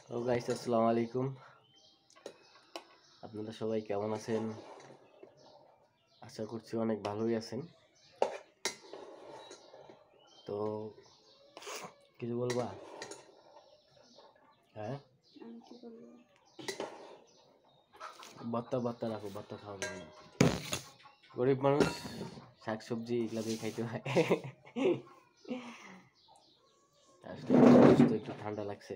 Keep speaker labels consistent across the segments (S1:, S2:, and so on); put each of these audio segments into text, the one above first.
S1: তো গাইস আসসালামু আলাইকুম। আপনারা সবাই কেমন আছেন? আশা করছি অনেক ভালোই আছেন। তো কিছু বলবা? হ্যাঁ, ভর্তা রাখো, ভর্তা খাওয়া যাবে না। গরিব মানুষ, শাকসবজি এগুলা দিয়ে খাইতে হয়। আসলে একটু ঠান্ডা লাগছে,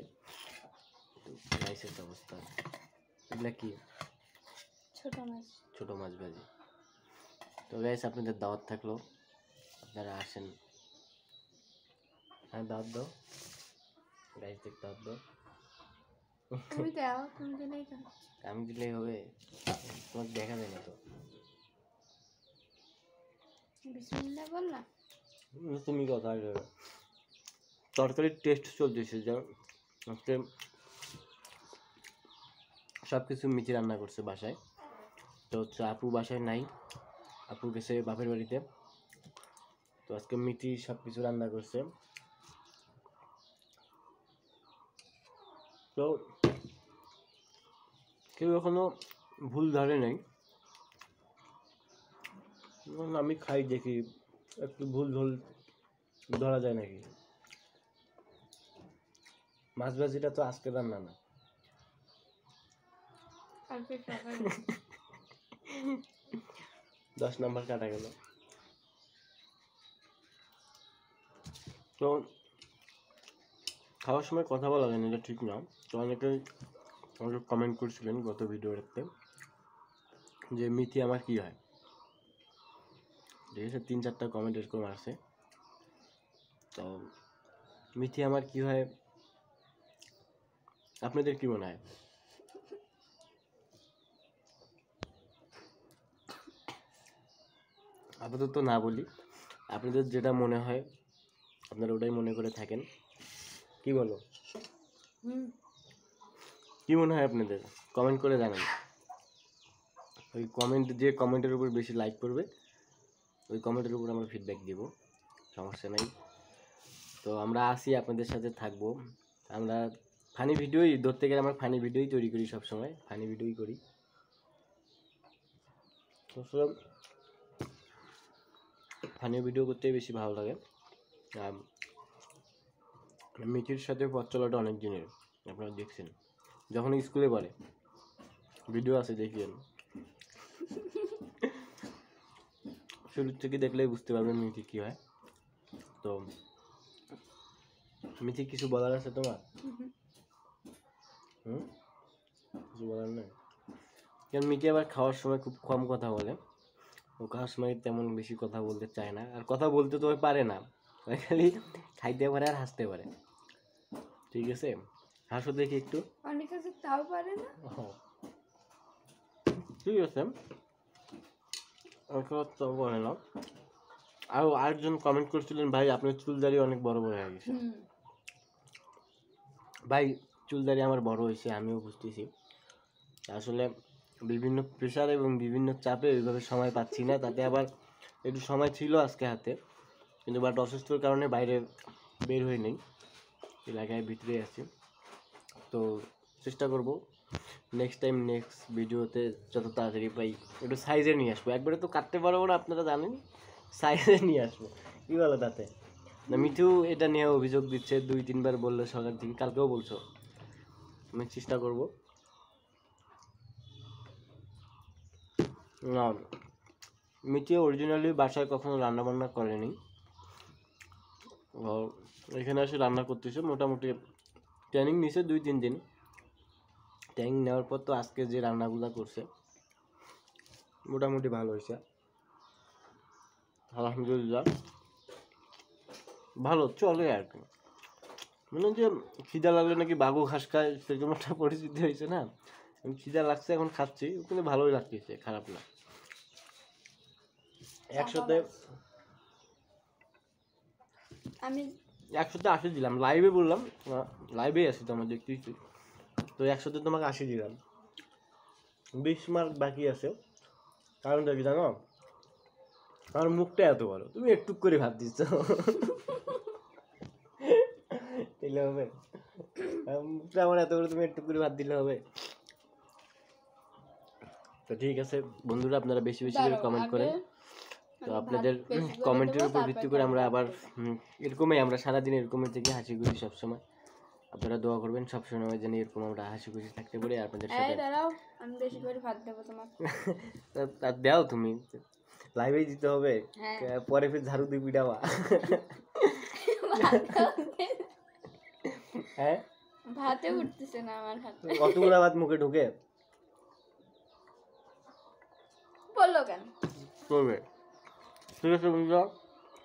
S1: রাইসের অবস্থা। এগুলা কি? ছোট মাছ ভাজি। তো গাইস আপনাদের দাওয়াত থাকলো, আপনারা আসেন। হ্যাঁ, দাওয়াত দাও গাইসদের, দাওয়াত দাও। আমি দিলেই হবে? তোমাকে দেখা যায় না তো। তুমি কথা তরকারির টেস্ট চলতেছে, আজকে সব কিছু মিচি রান্না করছে বাসায়। তো হচ্ছে আপু বাসায় নাই, আপু গেছে বাপের বাড়িতে। তো আজকে মিটি সব কিছু রান্না করছে। তো কেউ এখনো ভুল ধরে নাই। আমি খাই দেখি একটু ভুল ধরা যায় নাকি। মাছ ভাজিটা তো আজকে রান্না না, 10 নম্বর কাটা গেল। তো খাওয়ার সময় কথা বলা যায় না, এটা ঠিক না। তো অনেকে কমেন্ট করছিলেন গত ভিডিওতে যে মিথি আমার কি হয়। ঠিক আছে, 3-4টা কমেন্ট এরকম আসে। তো মিথি আমার কি হয় আপনাদের কি মনে হয়? আপাতত না বলি, আপনাদের যেটা মনে হয় আপনারা ওটাই মনে করে থাকেন। কি বলো? কি মনে হয় আপনাদের? কমেন্ট করে জানান। ওই যে কমেন্টের উপর বেশি লাইক করবে ওই কমেন্টের উপর আমরা ফিডব্যাক দিব, সমস্যা নাই। তো আমরা আসি, আপনাদের সাথে থাকবো। আমরা ফানি ভিডিওই ধরতে গেলে আমরা ফানি ভিডিওই তৈরি করি, সবসময় ফানি ভিডিওই করি। ফানি ভিডিও করতে বেশি ভালো লাগে। মিঠির সাথে পথ চলাটা অনেক দিনের, আপনারা দেখছেন যখন স্কুলে পড়ে, ভিডিও আছে দেখিয়েন। শুরু থেকে দেখলেই বুঝতে পারবেন মিঠি কি হয়। তো মিঠি কিছু বলার আছে তোমার? কিছু বলার নেই? কারণ মিঠি আবার খাওয়ার সময় খুব কম কথা বলে। ও খাওয়ার সময় তেমন বেশি কথা বলতে চায় না, আর কথা বলতে তো পারে না, খালি খাইতে পারে আর হাসতে পারে। ঠিক আছে, হাসো দেখি একটু।
S2: অনেক কাছে তাও পারে না।
S1: ঠিক আছে, তো বলে নাও। আর আরেকজন কমেন্ট করছিলেন, ভাই আপনার চুলদারি অনেক বড় বড় হয়ে গেছে। ভাই চুলদারি আমার বড় হয়েছে, আমিও বুঝতেছি। আসলে বিভিন্ন প্রেশার এবং বিভিন্ন চাপে ওইভাবে সময় পাচ্ছি না। তাতে আবার একটু সময় ছিল আজকে হাতে, কিন্তু বাট অসুস্থর কারণে বাইরে বের হয়ে নেই, এলাকায় ভিতরে আছি। তো চেষ্টা করব নেক্সট ভিডিওতে যত তাড়াতাড়ি পাই একটু সাইজে নিয়ে আসবো। একবারে তো কাটতে পারবো না, আপনারা জানেন, সাইজে নিয়ে আসবো। কী বলো তাতে? না মিঠু এটা নিয়ে অভিযোগ দিচ্ছে, 2-3 বার বললো সকাল থেকে, কালকেও বলছো। আমি চেষ্টা করবো। না, মিঠু অরিজিনালি বাসায় কখনো রান্না বান্না করেনি, এখানে এসে রান্না করতেছে। মোটামুটি ট্রেনিং নিছে 2-3 দিন। ট্রেনিং নেওয়ার পর তো আজকে যে রান্নাগুলো করছে মোটামুটি ভালো হয়েছে, আলহামদুলিল্লাহ ভালো চলে আর কি। মানে যে খিদা লাগলে নাকি বাঘু ঘাস খায় সেরকম একটা পরিস্থিতি হয়েছে না। খিদা লাগছে, এখন খাচ্ছি, কিন্তু ভালোই লাগতেছে, খারাপ না। একসাথে 80 দিলাম, লাইভে বললাম, লাইভেই আছি তো, আমার দেখতেইছি তো। 100তে তোমাকে 80 দিলাম, 20 মার্ক বাকি আছে। কারণটা কি জানো? আমার মুখটা এত বড়, তুমি একটু করে ভাত দিচ্ছ, এলে হবে? মুখটা আমার এত করে তুমি একটু করে ভাত দিলে হবে? তো ঠিক আছে বন্ধুরা, আপনারা বেশি বেশি করে কমেন্ট করেন। তো আপনাদের কমেন্টের উপর ভিত্তি করে আমরা আবার এরকমই আমরা সারাদিন এরকমই থেকে হাসি খুশি সবসময়। আপনারা দোয়া করবেন সবসময় যেন এরকম আমরা হাসি খুশি থাকতে পারি আপনাদের সাথে।
S2: দাঁড়াও, আমি বেশি করে ভাত দেবো তোমাকে।
S1: তা দাও তুমি, লাইভেই দিতে হবে, পরে ফির ঝাড়ু দিয়ে পিটাবা। হ্যাঁ,
S2: ভাতে উঠতেছে না আমার হাতে।
S1: কতগুলা ভাত মুখে ঢুকে
S2: বললো কেন?
S1: করবে। ঠিক আছে বন্ধুরা,